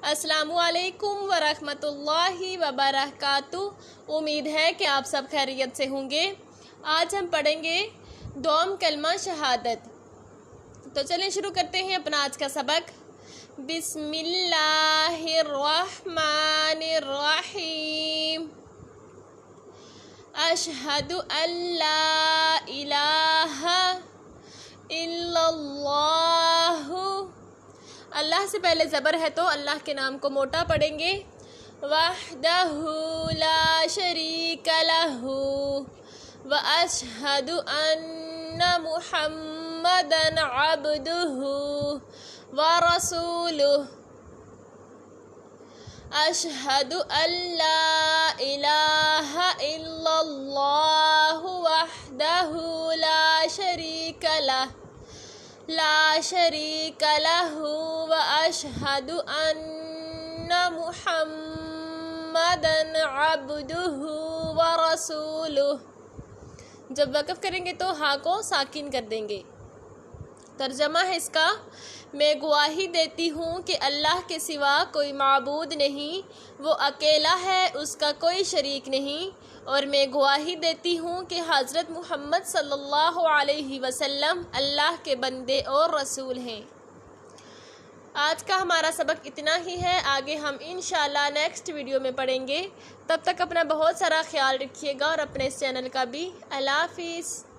السلام علیکم ورحمۃ اللہ وبرکاتہ۔ امید ہے کہ آپ سب خیریت سے ہوں گے۔ آج ہم پڑھیں گے دوم کلمہ شہادت۔ تو چلیں شروع کرتے ہیں اپنا آج کا سبق۔ بسم اللہ الرحمن الرحیم۔ اشہد ان لا الہ الا اللہ۔ اللہ سے پہلے زبر ہے تو اللہ کے نام کو موٹا پڑھیں گے۔ وحدہ لا شریک لہ واشہد ان محمدا عبدہ ورسولہ۔ اشہد ان لا الہ الا اللہ وحدہ لا شریک لہ واشہد ان محمدا عبدہ ورسولہ۔ جب وقف کریں گے تو ہاں کو ساکن کر دیں گے۔ ترجمہ ہے اس کا، میں گواہی دیتی ہوں کہ اللہ کے سوا کوئی معبود نہیں، وہ اکیلا ہے، اس کا کوئی شریک نہیں، اور میں گواہی دیتی ہوں کہ حضرت محمد صلی اللہ علیہ وسلم اللہ کے بندے اور رسول ہیں۔ آج کا ہمارا سبق اتنا ہی ہے، آگے ہم انشاءاللہ نیکسٹ ویڈیو میں پڑھیں گے۔ تب تک اپنا بہت سارا خیال رکھیے گا اور اپنے اس چینل کا بھی۔ اللہ حافظ۔